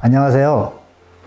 안녕하세요.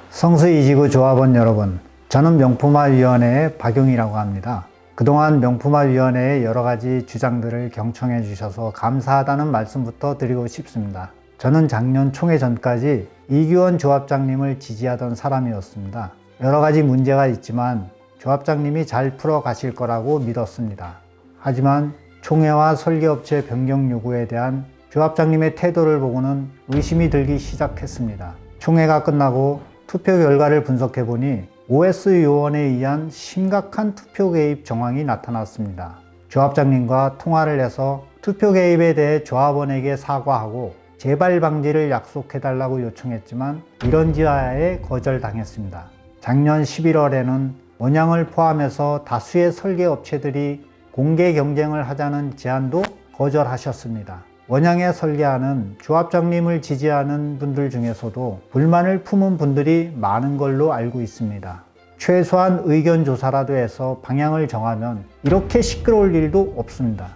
성수이지구 조합원 여러분, 저는 명품화위원회의 박용이라고 합니다. 그동안 명품화위원회의 여러가지 주장들을 경청해 주셔서 감사하다는 말씀부터 드리고 싶습니다. 저는 작년 총회 전까지 이규원 조합장님을 지지하던 사람이었습니다. 여러가지 문제가 있지만 조합장님이 잘 풀어 가실 거라고 믿었습니다. 하지만 총회와 설계업체 변경 요구에 대한 조합장님의 태도를 보고는 의심이 들기 시작했습니다. 총회가 끝나고 투표 결과를 분석해 보니 OS 요원에 의한 심각한 투표 개입 정황이 나타났습니다. 조합장님과 통화를 해서 투표 개입에 대해 조합원에게 사과하고 재발 방지를 약속해 달라고 요청했지만 이런지하에 거절당했습니다. 작년 11월에는 원양을 포함해서 다수의 설계업체들이 공개 경쟁을 하자는 제안도 거절하셨습니다. 원양의 설계안은 조합장님을 지지하는 분들 중에서도 불만을 품은 분들이 많은 걸로 알고 있습니다. 최소한 의견 조사라도 해서 방향을 정하면 이렇게 시끄러울 일도 없습니다.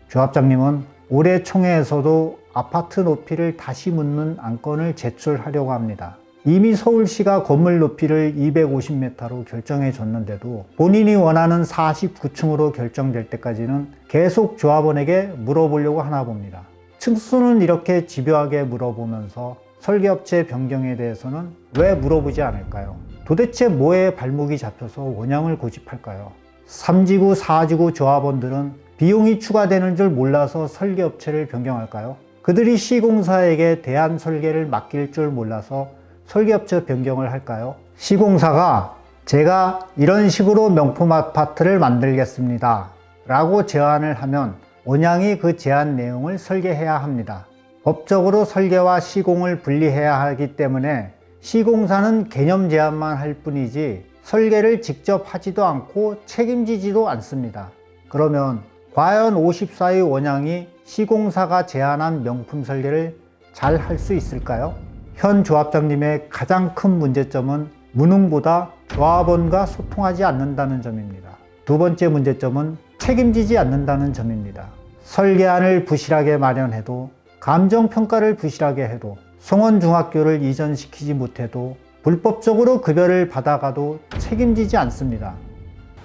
조합장님은 올해 총회에서도 아파트 높이를 다시 묻는 안건을 제출하려고 합니다. 이미 서울시가 건물 높이를 250m로 결정해 줬는데도 본인이 원하는 49층으로 결정될 때까지는 계속 조합원에게 물어보려고 하나 봅니다. 층수는 이렇게 집요하게 물어보면서 설계업체 변경에 대해서는 왜 물어보지 않을까요? 도대체 뭐에 발목이 잡혀서 원양을 고집할까요? 3지구, 4지구 조합원들은 비용이 추가되는 줄 몰라서 설계업체를 변경할까요? 그들이 시공사에게 대안 설계를 맡길 줄 몰라서 설계업체 변경을 할까요? 시공사가 제가 이런 식으로 명품 아파트를 만들겠습니다 라고 제안을 하면 원양이 그 제안 내용을 설계해야 합니다. 법적으로 설계와 시공을 분리해야 하기 때문에 시공사는 개념 제안만 할 뿐이지 설계를 직접 하지도 않고 책임지지도 않습니다. 그러면 과연 54의 원양이 시공사가 제안한 명품 설계를 잘 할 수 있을까요? 현 조합장님의 가장 큰 문제점은 무능보다 조합원과 소통하지 않는다는 점입니다. 두 번째 문제점은 책임지지 않는다는 점입니다. 설계안을 부실하게 마련해도 감정평가를 부실하게 해도 송원중학교를 이전시키지 못해도 불법적으로 급여를 받아가도 책임지지 않습니다.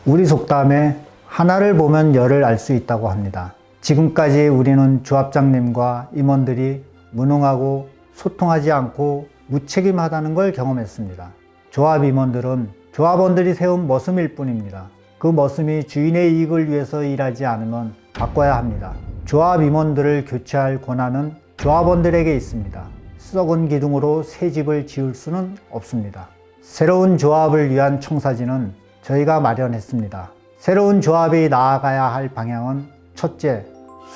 우리 속담에 하나를 보면 열을 알 수 있다고 합니다. 지금까지 우리는 조합장님과 임원들이 무능하고 소통하지 않고 무책임하다는 걸 경험했습니다. 조합 임원들은 조합원들이 세운 머슴일 뿐입니다. 그 머슴이 주인의 이익을 위해서 일하지 않으면 바꿔야 합니다. 조합 임원들을 교체할 권한은 조합원들에게 있습니다. 썩은 기둥으로 새 집을 지을 수는 없습니다. 새로운 조합을 위한 청사진은 저희가 마련했습니다. 새로운 조합이 나아가야 할 방향은 첫째,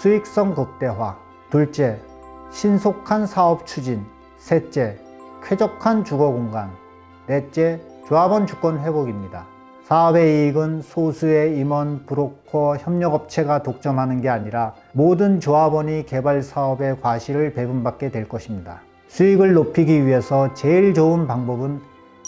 수익성 극대화, 둘째, 신속한 사업 추진, 셋째, 쾌적한 주거 공간, 넷째, 조합원 주권 회복입니다. 사업의 이익은 소수의 임원, 브로커, 협력업체가 독점하는 게 아니라 모든 조합원이 개발 사업의 과실을 배분받게 될 것입니다. 수익을 높이기 위해서 제일 좋은 방법은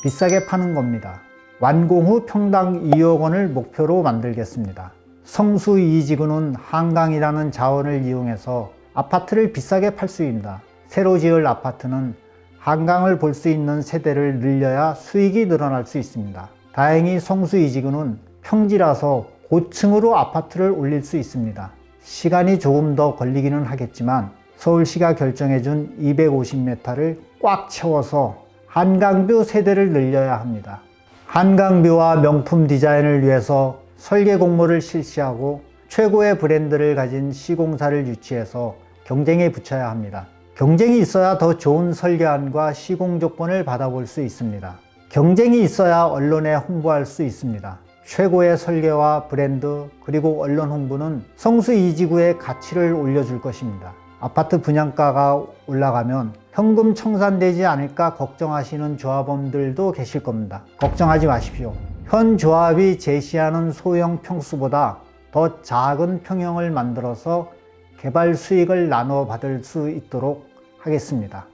비싸게 파는 겁니다. 완공 후 평당 2억 원을 목표로 만들겠습니다. 성수 이지구는 한강이라는 자원을 이용해서 아파트를 비싸게 팔 수 있습니다. 새로 지을 아파트는 한강을 볼 수 있는 세대를 늘려야 수익이 늘어날 수 있습니다. 다행히 성수 이지구는 평지라서 고층으로 아파트를 올릴 수 있습니다. 시간이 조금 더 걸리기는 하겠지만 서울시가 결정해준 250m를 꽉 채워서 한강뷰 세대를 늘려야 합니다. 한강뷰와 명품 디자인을 위해서 설계 공모를 실시하고 최고의 브랜드를 가진 시공사를 유치해서 경쟁에 붙여야 합니다. 경쟁이 있어야 더 좋은 설계안과 시공 조건을 받아볼 수 있습니다. 경쟁이 있어야 언론에 홍보할 수 있습니다. 최고의 설계와 브랜드 그리고 언론 홍보는 성수 이지구의 가치를 올려줄 것입니다. 아파트 분양가가 올라가면 현금 청산되지 않을까 걱정하시는 조합원들도 계실 겁니다. 걱정하지 마십시오. 현 조합이 제시하는 소형 평수보다 더 작은 평형을 만들어서 개발 수익을 나눠 받을 수 있도록 하겠습니다.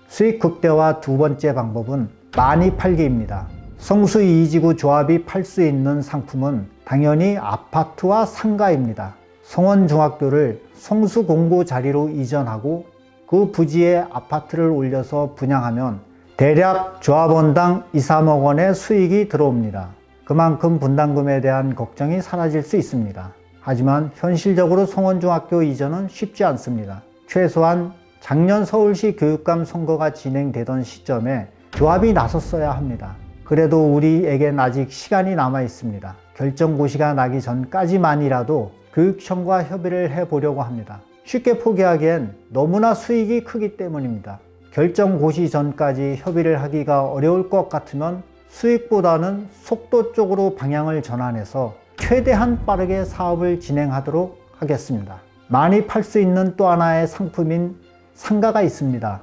수익 극대화 두 번째 방법은 많이 팔기입니다. 성수 이지구 조합이 팔 수 있는 상품은 당연히 아파트와 상가입니다. 성원중학교를 성수 공고 자리로 이전하고 그 부지에 아파트를 올려서 분양하면 대략 조합원당 2, 3억 원의 수익이 들어옵니다. 그만큼 분담금에 대한 걱정이 사라질 수 있습니다. 하지만 현실적으로 송원중학교 이전은 쉽지 않습니다. 최소한 작년 서울시 교육감 선거가 진행되던 시점에 조합이 나섰어야 합니다. 그래도 우리에겐 아직 시간이 남아 있습니다. 결정고시가 나기 전까지만이라도 교육청과 협의를 해보려고 합니다. 쉽게 포기하기엔 너무나 수익이 크기 때문입니다. 결정고시 전까지 협의를 하기가 어려울 것 같으면 수익보다는 속도 쪽으로 방향을 전환해서 최대한 빠르게 사업을 진행하도록 하겠습니다. 많이 팔 수 있는 또 하나의 상품인 상가가 있습니다.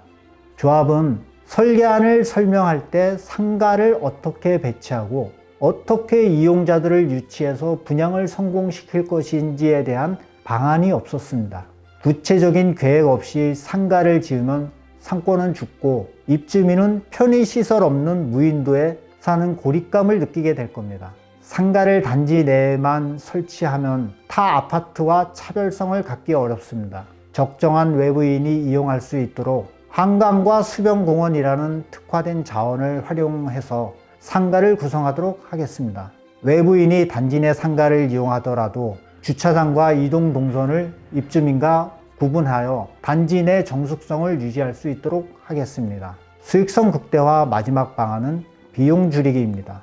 조합은 설계안을 설명할 때 상가를 어떻게 배치하고 어떻게 이용자들을 유치해서 분양을 성공시킬 것인지에 대한 방안이 없었습니다. 구체적인 계획 없이 상가를 지으면 상권은 죽고 입주민은 편의시설 없는 무인도에 사는 고립감을 느끼게 될 겁니다. 상가를 단지 내에만 설치하면 타 아파트와 차별성을 갖기 어렵습니다. 적정한 외부인이 이용할 수 있도록 한강과 수변공원이라는 특화된 자원을 활용해서 상가를 구성하도록 하겠습니다. 외부인이 단지 내 상가를 이용하더라도 주차장과 이동 동선을 입주민과 구분하여 단지 내 정숙성을 유지할 수 있도록 하겠습니다. 수익성 극대화 마지막 방안은 비용 줄이기입니다.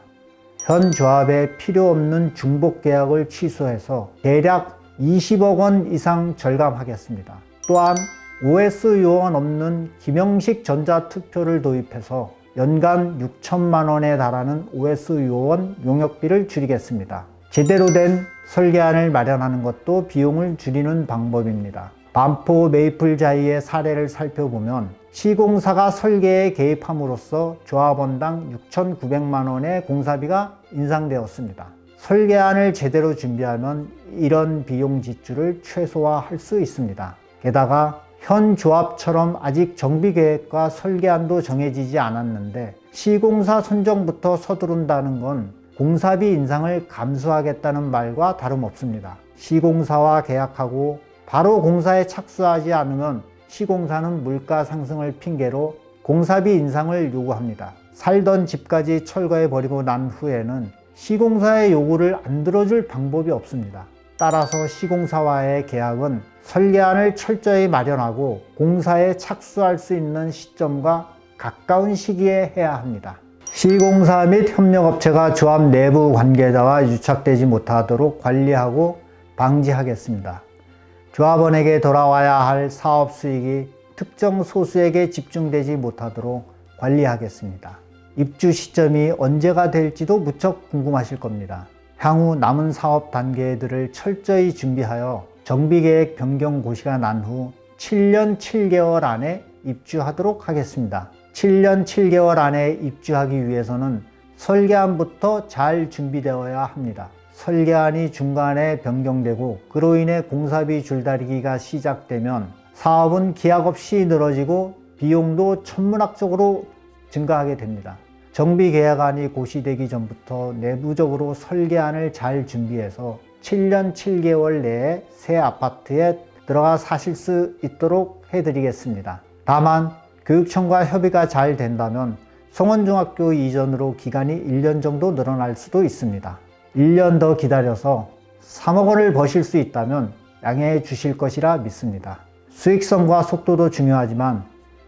현 조합에 필요 없는 중복 계약을 취소해서 대략 20억 원 이상 절감하겠습니다. 또한 OS 요원 없는 김영식 전자투표를 도입해서 연간 6천만 원에 달하는 OS 요원 용역비를 줄이겠습니다. 제대로 된 설계안을 마련하는 것도 비용을 줄이는 방법입니다. 반포 메이플자이의 사례를 살펴보면 시공사가 설계에 개입함으로써 조합원당 6,900만 원의 공사비가 인상되었습니다. 설계안을 제대로 준비하면 이런 비용 지출을 최소화할 수 있습니다. 게다가 현 조합처럼 아직 정비계획과 설계안도 정해지지 않았는데 시공사 선정부터 서두른다는 건 공사비 인상을 감수하겠다는 말과 다름없습니다. 시공사와 계약하고 바로 공사에 착수하지 않으면 시공사는 물가 상승을 핑계로 공사비 인상을 요구합니다. 살던 집까지 철거해버리고 난 후에는 시공사의 요구를 안 들어줄 방법이 없습니다. 따라서 시공사와의 계약은 설계안을 철저히 마련하고 공사에 착수할 수 있는 시점과 가까운 시기에 해야 합니다. 시공사 및 협력업체가 조합 내부 관계자와 유착되지 못하도록 관리하고 방지하겠습니다. 조합원에게 돌아와야 할 사업 수익이 특정 소수에게 집중되지 못하도록 관리하겠습니다. 입주 시점이 언제가 될지도 무척 궁금하실 겁니다. 향후 남은 사업 단계들을 철저히 준비하여 정비계획 변경 고시가 난 후 7년 7개월 안에 입주하도록 하겠습니다. 7년 7개월 안에 입주하기 위해서는 설계안부터 잘 준비되어야 합니다. 설계안이 중간에 변경되고 그로 인해 공사비 줄다리기가 시작되면 사업은 기약 없이 늘어지고 비용도 천문학적으로 증가하게 됩니다. 정비계약안이 고시되기 전부터 내부적으로 설계안을 잘 준비해서 7년 7개월 내에 새 아파트에 들어가 사실 수 있도록 해드리겠습니다. 다만 교육청과 협의가 잘 된다면 송원중학교 이전으로 기간이 1년 정도 늘어날 수도 있습니다. 1년 더 기다려서 3억 원을 버실 수 있다면 양해해 주실 것이라 믿습니다. 수익성과 속도도 중요하지만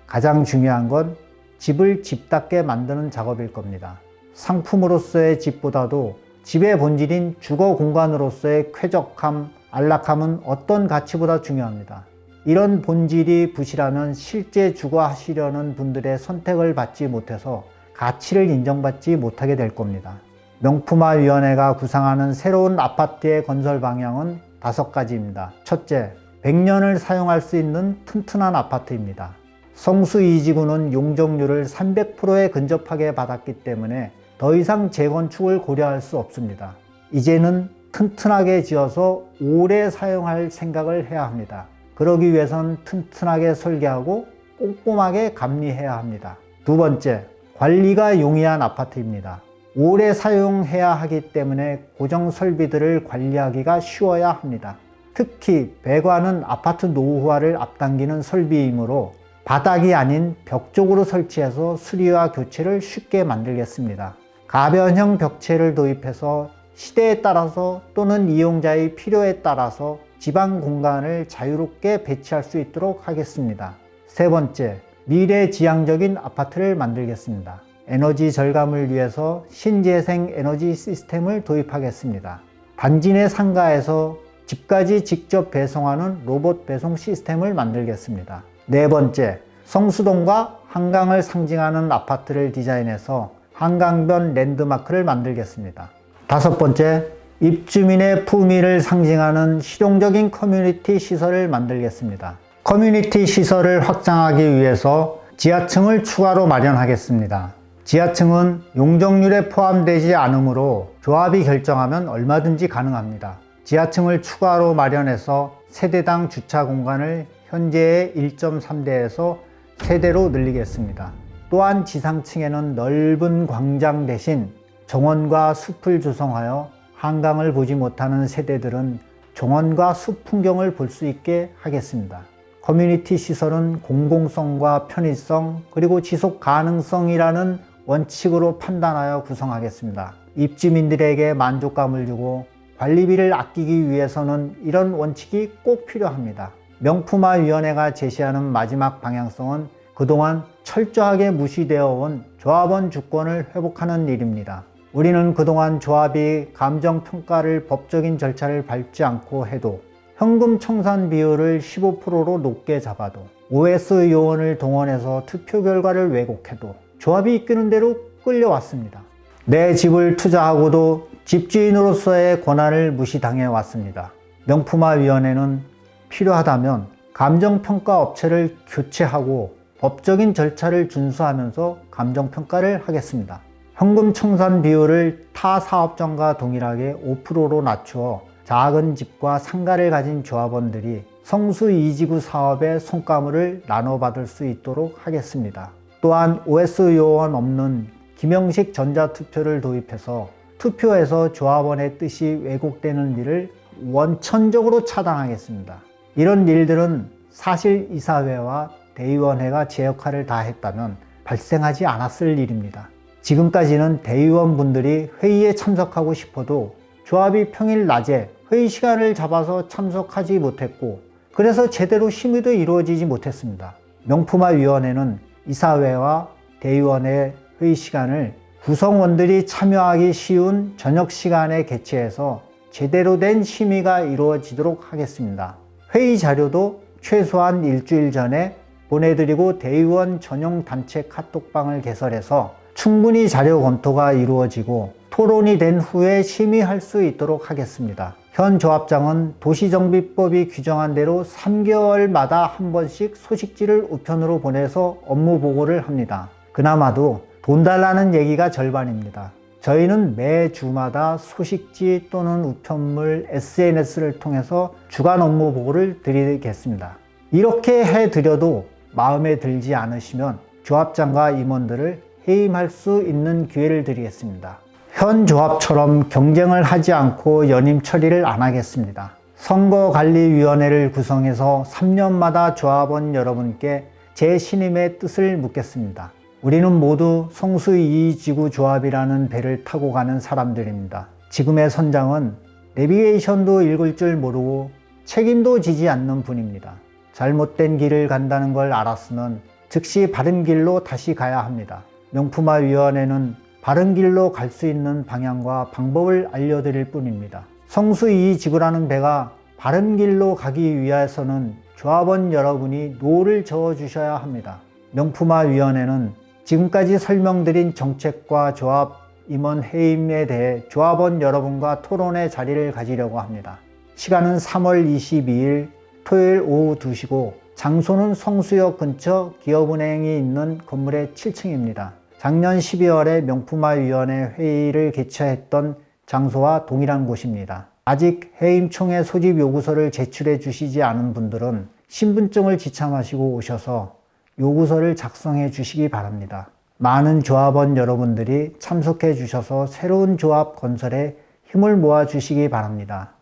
가장 중요한 건 집을 집답게 만드는 작업일 겁니다. 상품으로서의 집보다도 집의 본질인 주거 공간으로서의 쾌적함, 안락함은 어떤 가치보다 중요합니다. 이런 본질이 부실하면 실제 주거하시려는 분들의 선택을 받지 못해서 가치를 인정받지 못하게 될 겁니다. 명품화위원회가 구상하는 새로운 아파트의 건설 방향은 5가지입니다. 첫째, 100년을 사용할 수 있는 튼튼한 아파트입니다. 성수 2지구는 용적률을 300%에 근접하게 받았기 때문에 더 이상 재건축을 고려할 수 없습니다. 이제는 튼튼하게 지어서 오래 사용할 생각을 해야 합니다. 그러기 위해선 튼튼하게 설계하고 꼼꼼하게 감리해야 합니다. 두 번째, 관리가 용이한 아파트입니다. 오래 사용해야 하기 때문에 고정 설비들을 관리하기가 쉬워야 합니다. 특히 배관은 아파트 노후화를 앞당기는 설비이므로 바닥이 아닌 벽 쪽으로 설치해서 수리와 교체를 쉽게 만들겠습니다. 가변형 벽체를 도입해서 시대에 따라서 또는 이용자의 필요에 따라서 지방 공간을 자유롭게 배치할 수 있도록 하겠습니다. 세 번째, 미래지향적인 아파트를 만들겠습니다. 에너지 절감을 위해서 신재생 에너지 시스템을 도입하겠습니다. 단지 내 상가에서 집까지 직접 배송하는 로봇 배송 시스템을 만들겠습니다. 네 번째, 성수동과 한강을 상징하는 아파트를 디자인해서 한강변 랜드마크를 만들겠습니다. 다섯 번째, 입주민의 품위를 상징하는 실용적인 커뮤니티 시설을 만들겠습니다. 커뮤니티 시설을 확장하기 위해서 지하층을 추가로 마련하겠습니다. 지하층은 용적률에 포함되지 않으므로 조합이 결정하면 얼마든지 가능합니다. 지하층을 추가로 마련해서 세대당 주차 공간을 현재의 1.3대에서 3대로 늘리겠습니다. 또한 지상층에는 넓은 광장 대신 정원과 숲을 조성하여 한강을 보지 못하는 세대들은 정원과 숲 풍경을 볼 수 있게 하겠습니다. 커뮤니티 시설은 공공성과 편의성 그리고 지속 가능성이라는 원칙으로 판단하여 구성하겠습니다. 입주민들에게 만족감을 주고 관리비를 아끼기 위해서는 이런 원칙이 꼭 필요합니다. 명품화위원회가 제시하는 마지막 방향성은 그동안 철저하게 무시되어 온 조합원 주권을 회복하는 일입니다. 우리는 그동안 조합이 감정평가를 법적인 절차를 밟지 않고 해도 현금 청산 비율을 15%로 높게 잡아도 OS 요원을 동원해서 투표 결과를 왜곡해도 조합이 이끄는 대로 끌려왔습니다. 내 집을 투자하고도 집주인으로서의 권한을 무시당해 왔습니다. 명품화위원회는 필요하다면 감정평가 업체를 교체하고 법적인 절차를 준수하면서 감정평가를 하겠습니다. 현금 청산 비율을 타 사업장과 동일하게 5%로 낮추어 작은 집과 상가를 가진 조합원들이 성수 2지구 사업의 성과물을 나눠받을 수 있도록 하겠습니다. 또한 OS 요원 없는 김형식 전자투표를 도입해서 투표에서 조합원의 뜻이 왜곡되는 일을 원천적으로 차단하겠습니다. 이런 일들은 사실 이사회와 대의원회가 제 역할을 다했다면 발생하지 않았을 일입니다. 지금까지는 대의원분들이 회의에 참석하고 싶어도 조합이 평일 낮에 회의 시간을 잡아서 참석하지 못했고 그래서 제대로 심의도 이루어지지 못했습니다. 명품화위원회는 이사회와 대의원의 회의 시간을 구성원들이 참여하기 쉬운 저녁 시간에 개최해서 제대로 된 심의가 이루어지도록 하겠습니다. 회의 자료도 최소한 일주일 전에 보내드리고 대의원 전용 단체 카톡방을 개설해서 충분히 자료 검토가 이루어지고 토론이 된 후에 심의할 수 있도록 하겠습니다. 현 조합장은 도시정비법이 규정한 대로 3개월마다 한 번씩 소식지를 우편으로 보내서 업무 보고를 합니다. 그나마도 돈 달라는 얘기가 절반입니다. 저희는 매주마다 소식지 또는 우편물, SNS를 통해서 주간 업무 보고를 드리겠습니다. 이렇게 해드려도 마음에 들지 않으시면 조합장과 임원들을 해임할 수 있는 기회를 드리겠습니다. 현 조합처럼 경쟁을 하지 않고 연임 처리를 안 하겠습니다. 선거관리위원회를 구성해서 3년마다 조합원 여러분께 제 신임의 뜻을 묻겠습니다. 우리는 모두 성수 2지구 조합이라는 배를 타고 가는 사람들입니다. 지금의 선장은 내비게이션도 읽을 줄 모르고 책임도 지지 않는 분입니다. 잘못된 길을 간다는 걸 알았으면 즉시 바른 길로 다시 가야 합니다. 명품화위원회는 바른 길로 갈 수 있는 방향과 방법을 알려드릴 뿐입니다. 성수 2지구라는 배가 바른 길로 가기 위해서는 조합원 여러분이 노를 저어주셔야 합니다. 명품화위원회는 지금까지 설명드린 정책과 조합 임원 해임에 대해 조합원 여러분과 토론의 자리를 가지려고 합니다. 시간은 3월 22일 토요일 오후 2시고 장소는 성수역 근처 기업은행이 있는 건물의 7층입니다. 작년 12월에 명품화위원회 회의를 개최했던 장소와 동일한 곳입니다. 아직 해임총회 소집 요구서를 제출해 주시지 않은 분들은 신분증을 지참하시고 오셔서 요구서를 작성해 주시기 바랍니다. 많은 조합원 여러분들이 참석해 주셔서 새로운 조합 건설에 힘을 모아 주시기 바랍니다.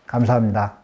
감사합니다.